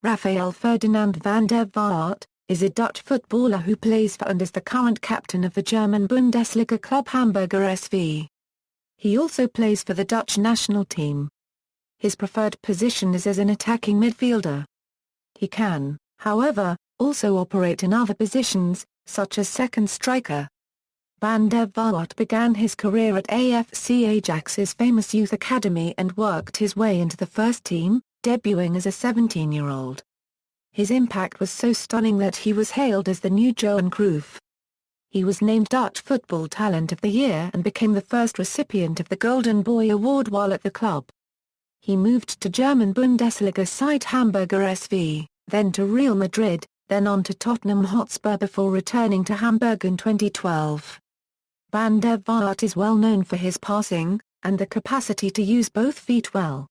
Rafael Ferdinand van der Vaart, is a Dutch footballer who plays for and is the current captain of the German Bundesliga club Hamburger SV. He also plays for the Dutch national team. His preferred position is as an attacking midfielder. He can, however, also operate in other positions, such as second striker. Van der Vaart began his career at AFC Ajax's famous youth academy and worked his way into the first team, debuting as a 17-year-old. His impact was so stunning that he was hailed as the new Johan Cruyff. He was named Dutch Football Talent of the Year and became the first recipient of the Golden Boy Award while at the club. He moved to German Bundesliga side Hamburger SV, then to Real Madrid, then on to Tottenham Hotspur before returning to Hamburg in 2012. Van der Vaart is well known for his passing, and the capacity to use both feet well.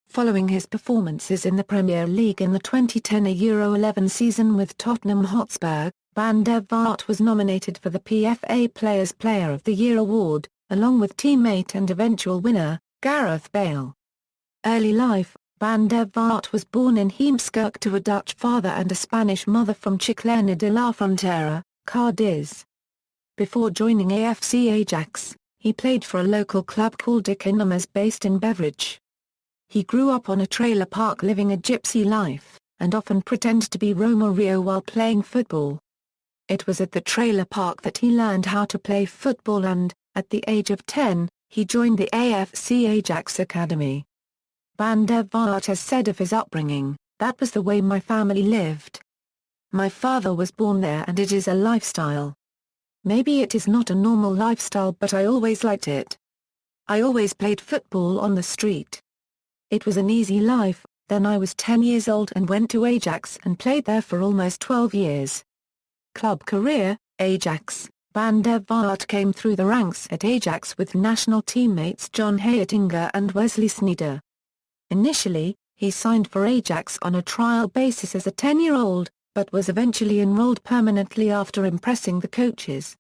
Following his performances in the Premier League in the 2010 Euro 11 season with Tottenham Hotspur, Van der Vaart was nominated for the PFA Players Player of the Year award, along with teammate and eventual winner, ๊raːfa.ɛl. Early life: Van der Vaart was born in Heemskerk to a Dutch father and a Spanish mother from Chiclana de la Frontera, Cádiz. Before joining AFC Ajax, he played for a local club called Economers based in Beveridge. He grew up on a trailer park living a gypsy life, and often pretended to be Romario while playing football. It was at the trailer park that he learned how to play football and, at the age of 10, he joined the AFC Ajax academy. Van der Vaart has said of his upbringing, "That was the way my family lived. My father was born there and it is a lifestyle. Maybe it is not a normal lifestyle but I always liked it. I always played football on the street. It was an easy life." Then I was 10 years old and went to Ajax and played there for almost 12 years. Club career: Ajax. Van der Vaart came through the ranks at Ajax with national teammates John Heitinga and Wesley Sneijder. Initially, he signed for Ajax on a trial basis as a 10-year-old, but was eventually enrolled permanently after impressing the coaches.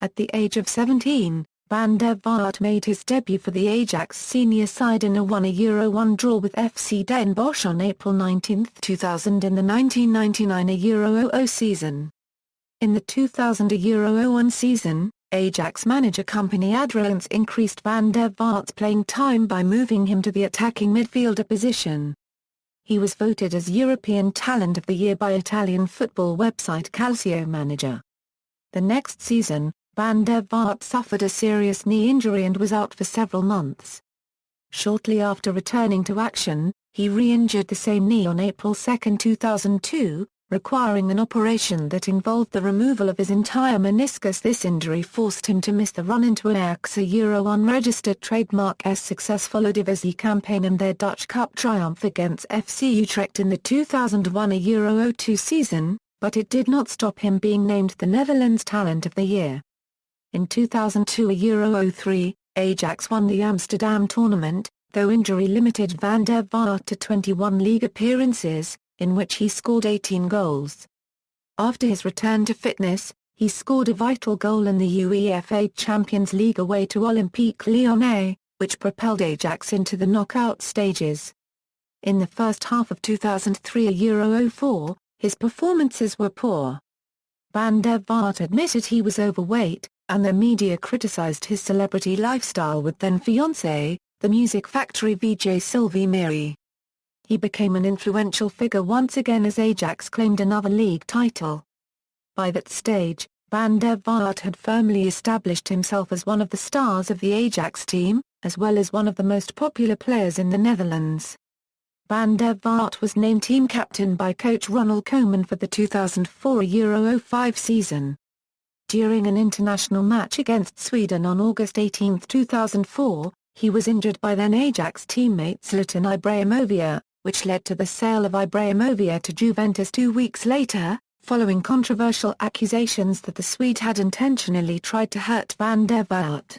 At the age of 17, Van der Vaart made his debut for the Ajax senior side in a 1-1 draw with FC Den Bosch on April 19, 2000 in the 1999 Euro 00 season. In the 2000 Euro 01 season, Ajax manager company Adriaanse increased Van der Vaart's playing time by moving him to the attacking midfielder position. He was voted as European Talent of the Year by Italian football website Calcio Manager. The next season, Van der Vaart suffered a serious knee injury and was out for several months. Shortly after returning to action, he re-injured the same knee on April 2, 2002, requiring an operation that involved the removal of his entire meniscus. This injury forced him to miss the run into Ajax's Euro unregistered trademark S successful Eredivisie campaign and their Dutch Cup triumph against FC Utrecht in the 2001 Euro 02 season, but it did not stop him being named the Netherlands Talent of the Year. In 2002 Euro 03, Ajax won the Amsterdam tournament, though injury limited Van der Vaart to 21 league appearances, in which he scored 18 goals. After his return to fitness, he scored a vital goal in the UEFA Champions League away to Olympique Lyonnais, which propelled Ajax into the knockout stages. In the first half of 2003 Euro 04, his performances were poor. Van der Vaart admitted he was overweight, and the media criticized his celebrity lifestyle with then-fiancée, the music factory VJ Sylvie Miri. He became an influential figure once again as Ajax claimed another league title. By that stage, Van der Vaart had firmly established himself as one of the stars of the Ajax team, as well as one of the most popular players in the Netherlands. Van der Vaart was named team captain by coach Ronald Koeman for the 2004 Euro 05 season. During an international match against Sweden on August 18, 2004, he was injured by then Ajax teammate Zlatan Ibrahimovic, which led to the sale of Ibrahimovic to Juventus 2 weeks later, following controversial accusations that the Swede had intentionally tried to hurt Van der Vaart.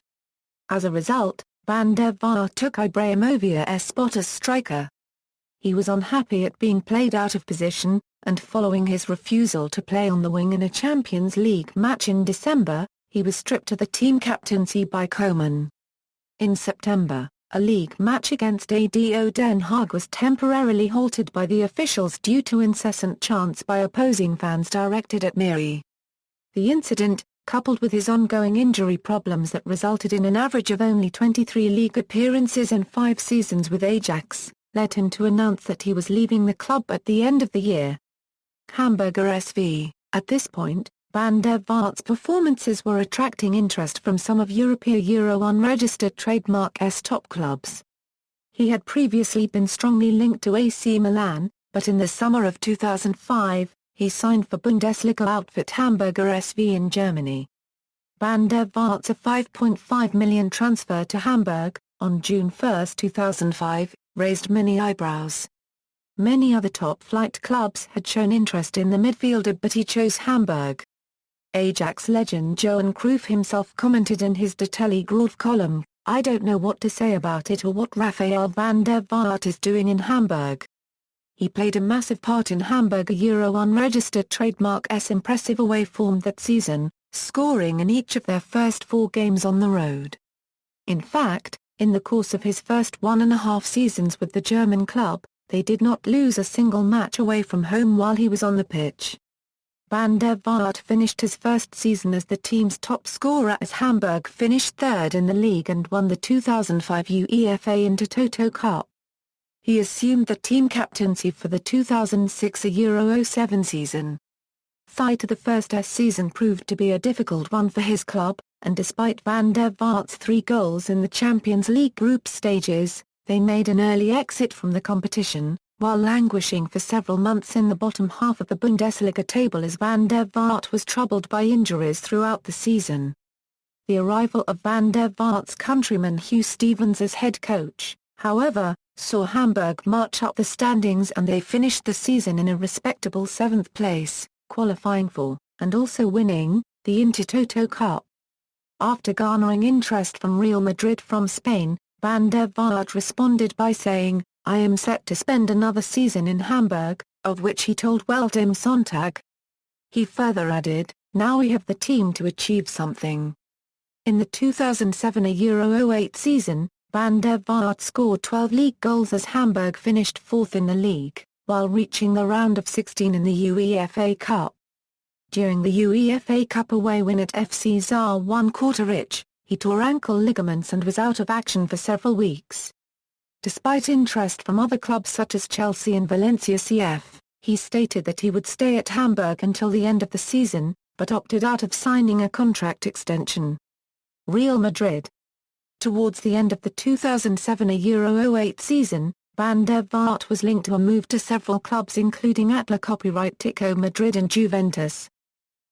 As a result, Van der Vaart took Ibrahimovic's spot as striker. He was unhappy at being played out of position, and following his refusal to play on the wing in a Champions League match in December, he was stripped of the team captaincy by Koeman. In September, a league match against ADO Den Haag was temporarily halted by the officials due to incessant chants by opposing fans directed at Miri. The incident, coupled with his ongoing injury problems that resulted in an average of only 23 league appearances in 5 seasons with Ajax, led him to announce that he was leaving the club at the end of the year. Hamburger SV. At this point, Van der Vaart's performances were attracting interest from some of Europe's unregistered trademark top clubs. He had previously been strongly linked to AC Milan, but in the summer of 2005, he signed for Bundesliga outfit Hamburger SV in Germany. Van der Vaart's a €5.5 million transfer to Hamburg, on June 1, 2005, raised many eyebrows. Many other top-flight clubs had shown interest in the midfielder, but he chose Hamburg. Ajax legend Johan Cruyff himself commented in his De Telegraaf column, "I don't know what to say about it or what Rafael van der Vaart is doing in Hamburg." He played a massive part in Hamburger unregistered trademark's impressive away form that season, scoring in each of their first 4 games on the road. In fact, in the course of his first 1.5 seasons with the German club, they did not lose a single match away from home while he was on the pitch. Van der Vaart finished his first season as the team's top scorer as Hamburg finished 3rd in the league and won the 2005 UEFA Intertoto Cup. He assumed the team captaincy for the 2006 Euro 07 season. The first season proved to be a difficult one for his club, and despite Van der Vaart's 3 goals in the Champions League group stages, they made an early exit from the competition, while languishing for several months in the bottom half of the Bundesliga table as Van der Vaart was troubled by injuries throughout the season. The arrival of Van der Vaart's countryman Hugh Stevens as head coach, however, saw Hamburg march up the standings and they finished the season in a respectable 7th place, qualifying for, and also winning, the Intertoto Cup. After garnering interest from Real Madrid from Spain, Van der Vaart responded by saying, "I am set to spend another season in Hamburg," of which he told Welt im Sonntag. He further added, "Now we have the team to achieve something." In the 2007 Euro 08 season, Van der Vaart scored 12 league goals as Hamburg finished 4th in the league, while reaching the round of 16 in the UEFA Cup. During the UEFA Cup away win at FC Saar 1/4, he tore ankle ligaments and was out of action for several weeks. Despite interest from other clubs such as Chelsea and Valencia CF, he stated that he would stay at Hamburg until the end of the season, but opted out of signing a contract extension. Real Madrid. Towards the end of the 2007 Euro 08 season, Van der Vaart was linked to a move to several clubs including Atletico Madrid and Juventus.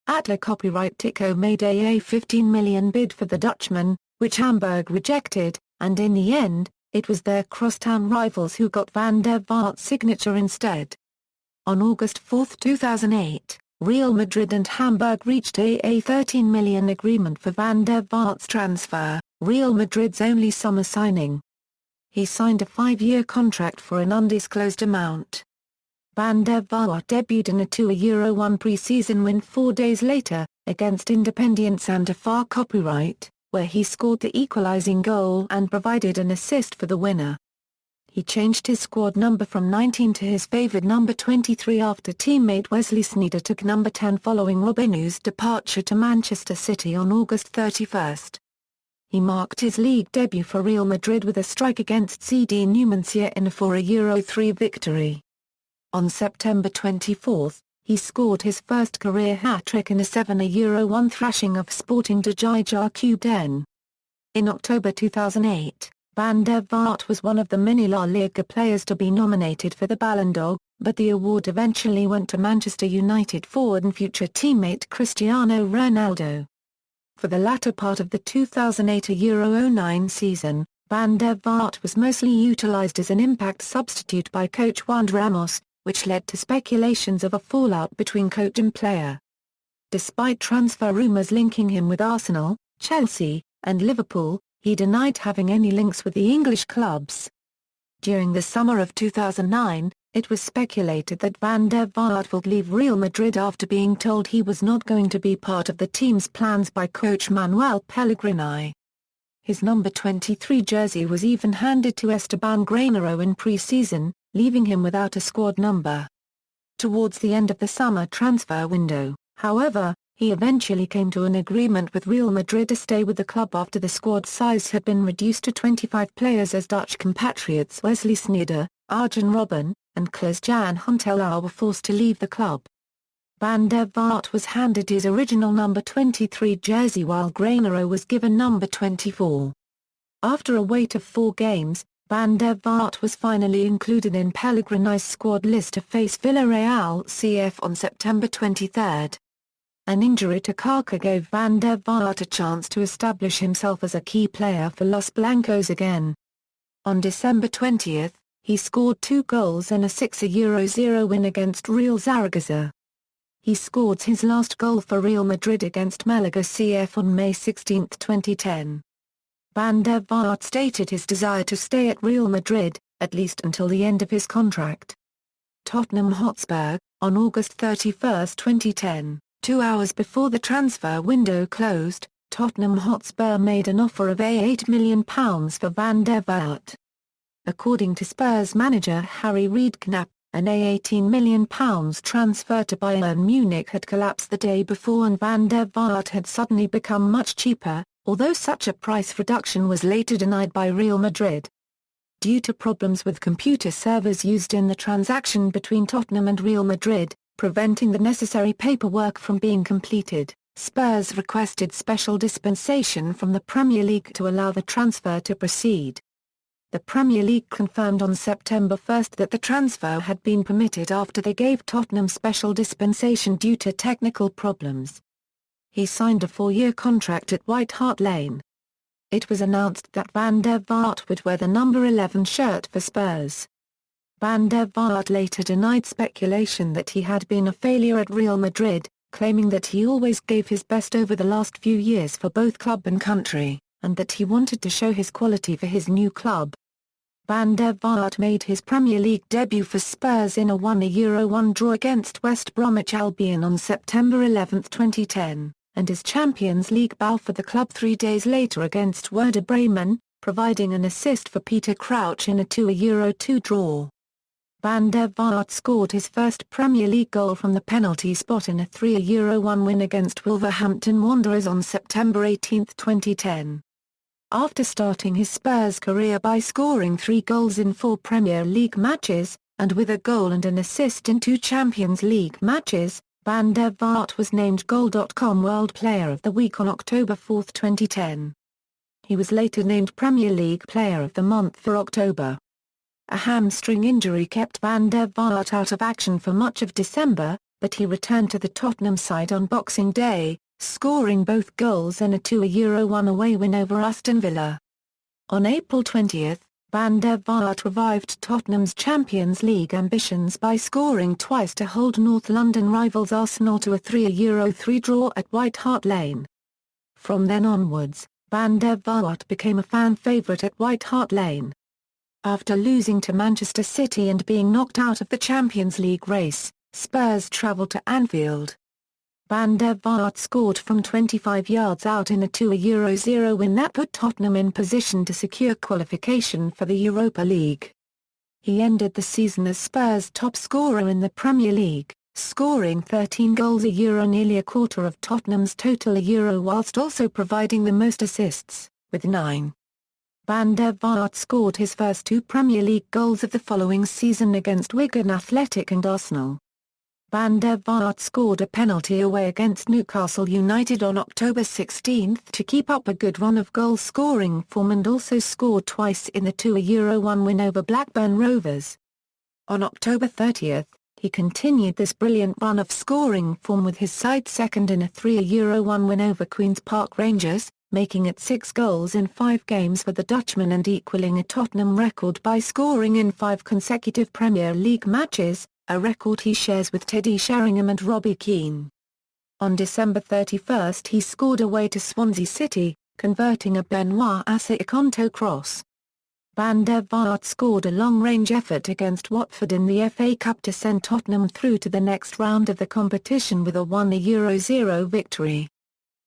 Atletico made a €15 million bid for the Dutchman, which Hamburg rejected, and in the end, it was their crosstown rivals who got Van der Vaart's signature instead. On August 4, 2008, Real Madrid and Hamburg reached a €13 million agreement for Van der Vaart's transfer, Real Madrid's only summer signing. He signed a 5-year contract for an undisclosed amount. Van der Vaart debuted in a 2 Euro 1 pre-season win 4 days later, against Independiente Santa Fe {ˈvaːrt}, where he scored the equalizing goal and provided an assist for the winner. He changed his squad number from 19 to his favored number 23 after teammate Wesley Sneijder took number 10 following Robinho's departure to Manchester City on August 31. He marked his league debut for Real Madrid with a strike against CD Numancia in a 4 Euro 3 victory. On September 24, he scored his first career hat-trick in a 7 Euro 1 thrashing of Sporting de Gijón. In October 2008, Van der Vaart was one of the many La Liga players to be nominated for the Ballon d'Or, but the award eventually went to Manchester United forward and future teammate Cristiano Ronaldo. For the latter part of the 2008 Euro 09 season, Van der Vaart was mostly utilised as an impact substitute by coach Juan Ramos, which led to speculations of a fallout between coach and player. Despite transfer rumours linking him with Arsenal, Chelsea, and Liverpool, he denied having any links with the English clubs. During the summer of 2009, it was speculated that Van der Vaart would leave Real Madrid after being told he was not going to be part of the team's plans by coach Manuel Pellegrini. His number 23 jersey was even handed to Esteban Granero in pre-season, leaving him without a squad number. Towards the end of the summer transfer window, however, he eventually came to an agreement with Real Madrid to stay with the club after the squad size had been reduced to 25 players as Dutch compatriots Wesley Sneijder, Arjen Robben, and Klaas-Jan Huntelaar were forced to leave the club. Van der Vaart was handed his original number 23 jersey while Granero was given number 24. After a wait of 4 games, Van der Vaart was finally included in Pellegrini's squad list to face Villarreal CF on September 23. An injury to Kaka gave Van der Vaart a chance to establish himself as a key player for Los Blancos again. On December 20, he scored 2 goals and a 6-0 win against Real Zaragoza. He scored his last goal for Real Madrid against Malaga CF on May 16, 2010. Van der Vaart stated his desire to stay at Real Madrid, at least until the end of his contract. Tottenham Hotspur, on August 31, 2010. 2 hours before the transfer window closed, Tottenham Hotspur made an offer of £8 million for Van der Vaart. According to Spurs manager Harry Redknapp, an £18 million transfer to Bayern Munich had collapsed the day before and Van der Vaart had suddenly become much cheaper, although such a price reduction was later denied by Real Madrid. Due to problems with computer servers used in the transaction between Tottenham and Real Madrid, preventing the necessary paperwork from being completed, Spurs requested special dispensation from the Premier League to allow the transfer to proceed. The Premier League confirmed on September 1 that the transfer had been permitted after they gave Tottenham special dispensation due to technical problems. He signed a 4-year contract at White Hart Lane. It was announced that Van der Vaart would wear the number 11 shirt for Spurs. Van der Vaart later denied speculation that he had been a failure at Real Madrid, claiming that he always gave his best over the last few years for both club and country, and that he wanted to show his quality for his new club. Van der Vaart made his Premier League debut for Spurs in a 1-1 draw against West Bromwich Albion on September 11, 2010, and his Champions League bow for the club 3 days later against Werder Bremen, providing an assist for Peter Crouch in a 2-2 draw. Van der Vaart scored his first Premier League goal from the penalty spot in a 3-1 win against Wolverhampton Wanderers on September 18, 2010. After starting his Spurs career by scoring 3 goals in 4 Premier League matches, and with a goal and an assist in 2 Champions League matches, Van der Vaart was named Goal.com World Player of the Week on October 4, 2010. He was later named Premier League Player of the Month for October. A hamstring injury kept Van der Vaart out of action for much of December, but he returned to the Tottenham side on Boxing Day, scoring both goals and a 2-1 away win over Aston Villa. On April 20, Van der Vaart revived Tottenham's Champions League ambitions by scoring twice to hold North London rivals Arsenal to a 3-3 draw at White Hart Lane. From then onwards, Van der Vaart became a fan favourite at White Hart Lane. After losing to Manchester City and being knocked out of the Champions League race, Spurs travelled to Anfield. Van der Vaart scored from 25 yards out in a 2-0 win that put Tottenham in position to secure qualification for the Europa League. He ended the season as Spurs' top scorer in the Premier League, scoring 13 goals nearly a quarter of Tottenham's total whilst also providing the most assists, with 9. Van der Vaart scored his first 2 Premier League goals of the following season against Wigan Athletic and Arsenal. Van der Vaart scored a penalty away against Newcastle United on October 16 to keep up a good run of goal-scoring form and also scored twice in the 2-1 win over Blackburn Rovers. On October 30, he continued this brilliant run of scoring form with his side second in a 3-1 win over Queen's Park Rangers, making it 6 goals in 5 games for the Dutchman and equaling a Tottenham record by scoring in 5 consecutive Premier League matches, a record he shares with Teddy Sheringham and Robbie Keane. On December 31 he scored away to Swansea City, converting a Benoit Assou-Ekotto cross. Van der Vaart scored a long-range effort against Watford in the FA Cup to send Tottenham through to the next round of the competition with a 1-0 victory.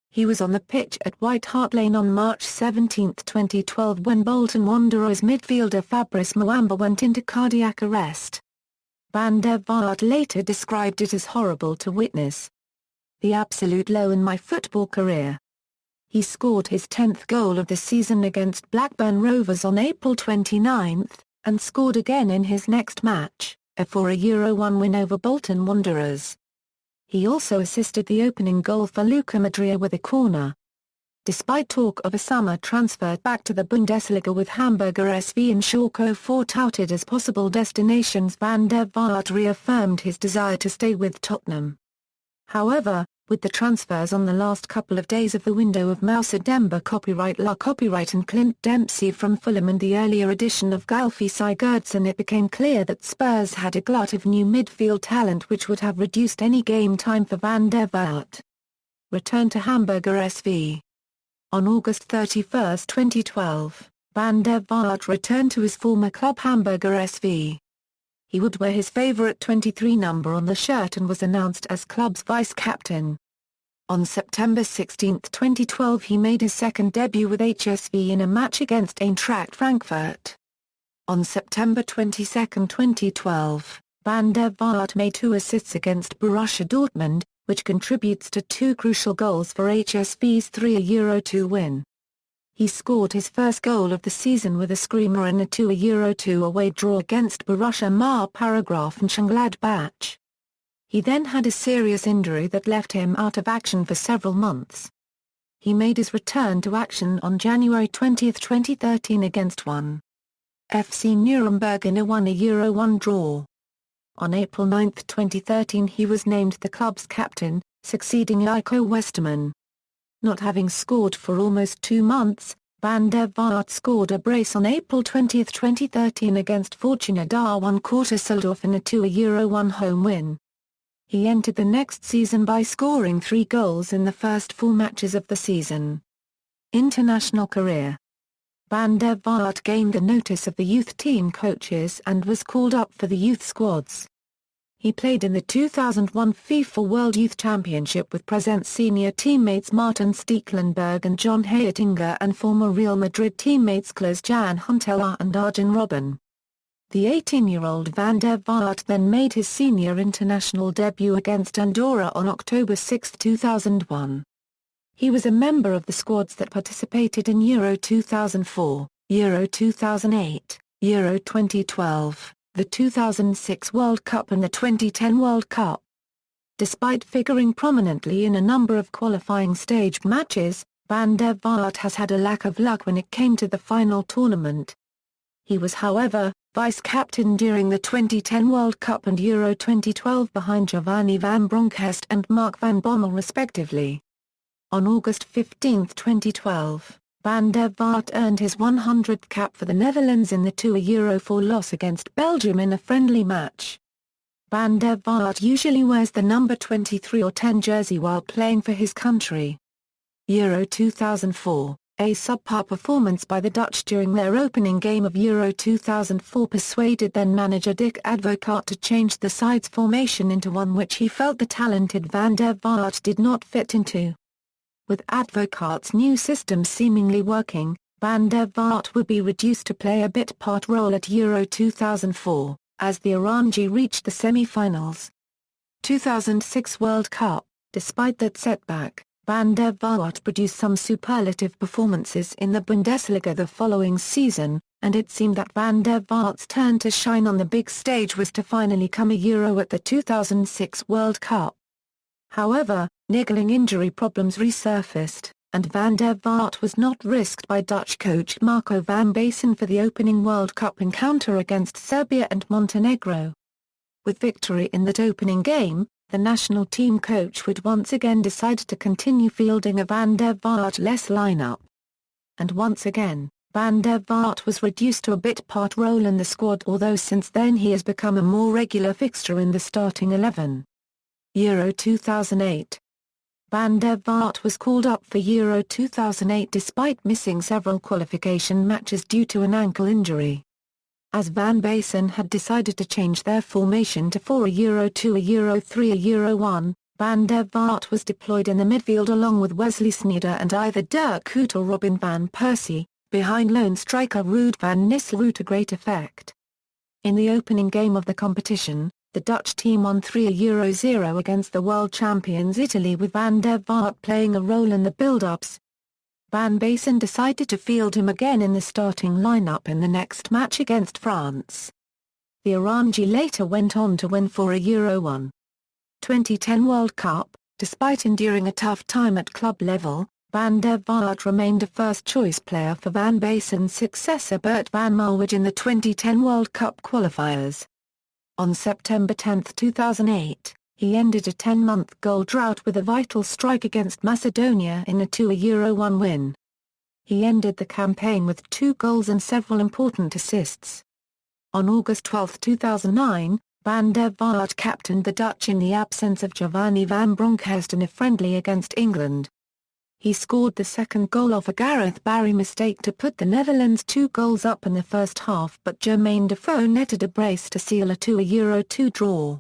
He was on the pitch at White Hart Lane on March 17, 2012 when Bolton Wanderers midfielder Fabrice Muamba went into cardiac arrest. Van der Vaart later described it as horrible to witness. The absolute low in my football career. He scored his 10th goal of the season against Blackburn Rovers on April 29, and scored again in his next match, for a Euro 1 win over Bolton Wanderers. He also assisted the opening goal for Luka Modric with a corner. Despite talk of a summer transfer back to the Bundesliga with Hamburger SV and Schalke 04 touted as possible destinations, Van der Vaart reaffirmed his desire to stay with Tottenham. However, with the transfers on the last couple of days of the window of Moussa Demba ʻraːfa.ɛl and Clint Dempsey from Fulham and the earlier addition of Gylfi Sigurdsson, it became clear that Spurs had a glut of new midfield talent which would have reduced any game time for Van der Vaart. Return to Hamburger SV. On August 31, 2012, Van der Vaart returned to his former club Hamburger SV. He would wear his favourite 23 number on the shirt and was announced as club's vice-captain. On September 16, 2012 he made his second debut with HSV in a match against Eintracht Frankfurt. On September 22, 2012, Van der Vaart made 2 assists against Borussia Dortmund, which contributes to 2 crucial goals for HSV's 3-Euro 2 win. He scored his first goal of the season with a screamer in a 2-Euro 2 away draw against Borussia Mönchengladbach. He then had a serious injury that left him out of action for several months. He made his return to action on January 20, 2013 against 1. FC Nuremberg in a 1-Euro 1 draw. On April 9, 2013 he was named the club's captain, succeeding Iko Westermann. Not having scored for almost 2 months, Van der Vaart scored a brace on April 20, 2013 against Fortuna Darwin Düsseldorf in a 2-Euro 1 home win. He entered the next season by scoring 3 goals in the first 4 matches of the season. International career. Van der Vaart gained the notice of the youth team coaches and was called up for the youth squads. He played in the 2001 FIFA World Youth Championship with present senior teammates Martin Stekelenburg and John Heitinga and former Real Madrid teammates Klaas-Jan Huntelaar and Arjen Robben. The 18-year-old Van der Vaart then made his senior international debut against Andorra on October 6, 2001. He was a member of the squads that participated in Euro 2004, Euro 2008, Euro 2012. The 2006 World Cup and the 2010 World Cup. Despite figuring prominently in a number of qualifying stage matches, Van der Vaart has had a lack of luck when it came to the final tournament. He was however, vice-captain during the 2010 World Cup and Euro 2012 behind Giovanni van Bronckhorst and Mark van Bommel respectively. On August 15, 2012, Van der Vaart earned his 100th cap for the Netherlands in the 2-Euro 4 loss against Belgium in a friendly match. Van der Vaart usually wears the number 23 or 10 jersey while playing for his country. Euro 2004, a subpar performance by the Dutch during their opening game of Euro 2004 persuaded then-manager Dick Advocaat to change the side's formation into one which he felt the talented Van der Vaart did not fit into. With Advocaat's new system seemingly working, Van der Vaart would be reduced to play a bit-part role at Euro 2004, as the Orange reached the semi-finals. 2006 World Cup. Despite that setback, Van der Vaart produced some superlative performances in the Bundesliga the following season, and it seemed that Van der Vaart's turn to shine on the big stage was to finally come a Euro at the 2006 World Cup. However, niggling injury problems resurfaced, and Van der Vaart was not risked by Dutch coach Marco van Basten for the opening World Cup encounter against Serbia and Montenegro. With victory in that opening game, the national team coach would once again decide to continue fielding a Van der Vaart-less lineup. And once again, Van der Vaart was reduced to a bit-part role in the squad, although since then he has become a more regular fixture in the starting 11. Euro 2008. Van der Vaart was called up for Euro 2008 despite missing several qualification matches due to an ankle injury. As Van Basten had decided to change their formation to 4 Euro 2 Euro 3 Euro 1, Van der Vaart was deployed in the midfield along with Wesley Sneijder and either Dirk Kuyt or Robin van Persie, behind lone striker Ruud van Nistelrooy to great effect. In the opening game of the competition, the Dutch team won 3-0 against the world champions Italy with Van der Vaart playing a role in the build-ups. Van Basten decided to field him again in the starting lineup in the next match against France. The Orange later went on to win for a Euro 1. 2010 World Cup. Despite enduring a tough time at club level, Van der Vaart remained a first-choice player for Van Basten's successor Bert van Marwijk in the 2010 World Cup qualifiers. On September 10, 2008, he ended a 10-month goal drought with a vital strike against Macedonia in a 2-1 win. He ended the campaign with 2 goals and several important assists. On August 12, 2009, Van der Vaart captained the Dutch in the absence of Giovanni van Bronckhorst in a friendly against England. He scored the second goal off a Gareth Barry mistake to put the Netherlands 2 goals up in the first half, but Jermaine Defoe netted a brace to seal a 2-2 draw.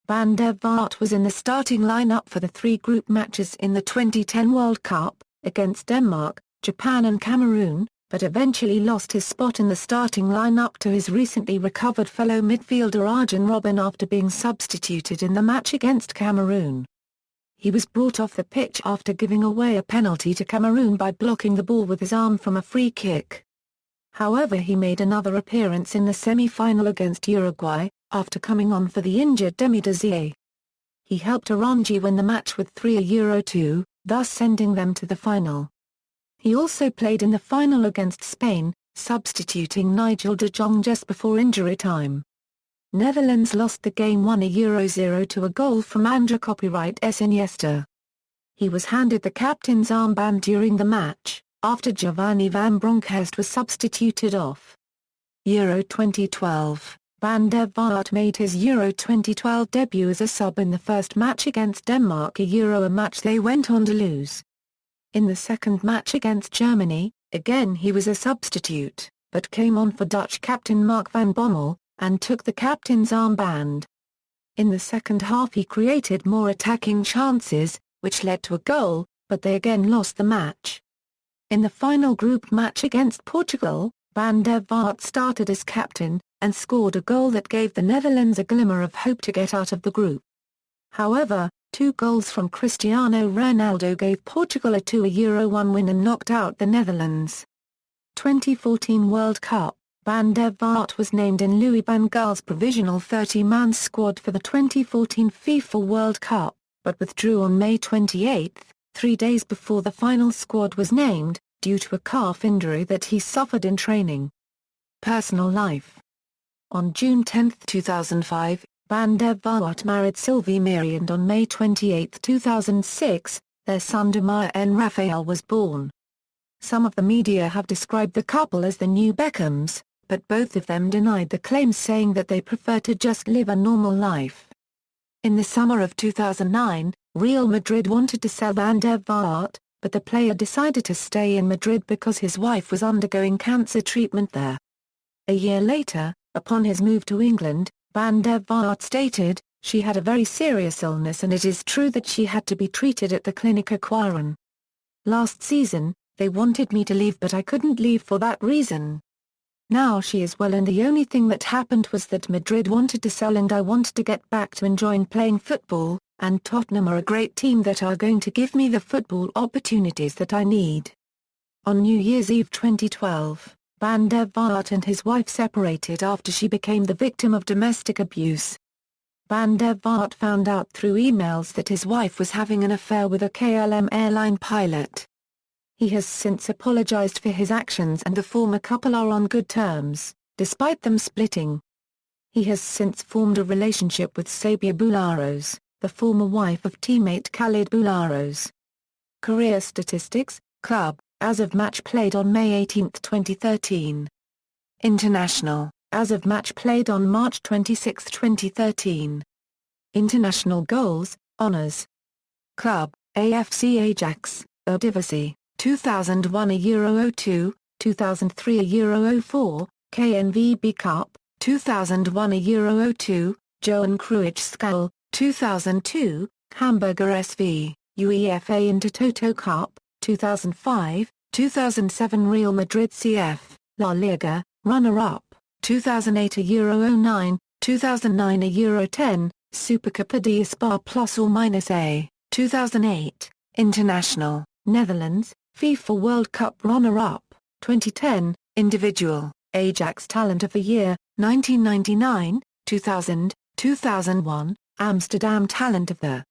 Van der Vaart was in the starting lineup for the 3 group matches in the 2010 World Cup, against Denmark, Japan and Cameroon, but eventually lost his spot in the starting lineup to his recently recovered fellow midfielder Arjen Robben after being substituted in the match against Cameroon. He was brought off the pitch after giving away a penalty to Cameroon by blocking the ball with his arm from a free kick. However, he made another appearance in the semi-final against Uruguay, after coming on for the injured Demi Desier. He helped Orange win the match with 3-2, thus sending them to the final. He also played in the final against Spain, substituting Nigel de Jong just before injury time. Netherlands lost the game 1-0 to a goal from André ~S Iniesta. He was handed the captain's armband during the match, after Giovanni van Bronckhorst was substituted off. Euro 2012. Van der Vaart made his Euro 2012 debut as a sub in the first match against Denmark, a match they went on to lose. In the second match against Germany, again he was a substitute, but came on for Dutch captain Mark van Bommel, and took the captain's armband. In the second half he created more attacking chances, which led to a goal, but they again lost the match. In the final group match against Portugal, Van der Vaart started as captain, and scored a goal that gave the Netherlands a glimmer of hope to get out of the group. However, 2 goals from Cristiano Ronaldo gave Portugal a 2-1 win and knocked out the Netherlands. 2014 World Cup. Van der Vaart was named in Louis van Gaal's provisional 30-man squad for the 2014 FIFA World Cup, but withdrew on May 28, 3 days before the final squad was named, due to a calf injury that he suffered in training. Personal life. On June 10, 2005, Van der Vaart married Sylvie Miri, and on May 28, 2006, their son Damir N. Rafael was born. Some of the media have described the couple as the new Beckhams, but both of them denied the claims, saying that they prefer to just live a normal life. In the summer of 2009, Real Madrid wanted to sell Van der Vaart, but the player decided to stay in Madrid because his wife was undergoing cancer treatment there. A year later, upon his move to England, Van der Vaart stated, "She had a very serious illness and it is true that she had to be treated at the Clinica Quirón. Last season, they wanted me to leave but I couldn't leave for that reason. Now she is well and the only thing that happened was that Madrid wanted to sell and I wanted to get back to enjoying playing football, and Tottenham are a great team that are going to give me the football opportunities that I need." On New Year's Eve 2012, Van der Vaart and his wife separated after she became the victim of domestic abuse. Van der Vaart found out through emails that his wife was having an affair with a KLM airline pilot. He has since apologized for his actions and the former couple are on good terms, despite them splitting. He has since formed a relationship with Sabia Boularus, the former wife of teammate Khalid Boularus. Career statistics, club, as of match played on May 18, 2013. International, as of match played on March 26, 2013. International goals, honors. Club, AFC Ajax, Eredivisie. 2001 a Euro 02, 2003 a Euro 04, KNVB Cup, 2001 a Euro 02, Johan Cruyff Skull, 2002, Hamburger SV, UEFA Intertoto Cup, 2005, 2007 Real Madrid CF, La Liga, runner-up, 2008 a Euro 09, 2009 a Euro 10, Supercopa de Spa plus or minus A, 2008, International, Netherlands, FIFA World Cup runner-up, 2010, Individual, Ajax Talent of the Year, 1999, 2000, 2001, Amsterdam Talent of the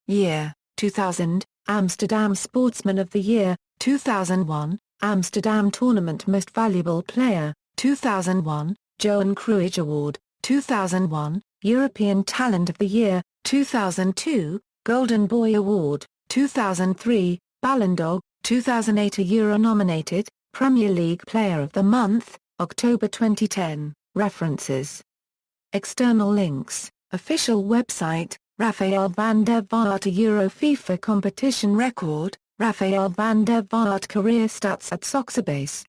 Year, 2000, Amsterdam Sportsman of the Year, 2001, Amsterdam Tournament Most Valuable Player, 2001, Johan Cruyff Award, 2001, European Talent of the Year, 2002, Golden Boy Award, 2003, Ballon d'Or, 2008 a Euro-nominated, Premier League Player of the Month, October 2010, references. External links, official website, Rafael van der Vaart a Euro FIFA competition record, Rafael van der Vaart career stats at Soccerbase.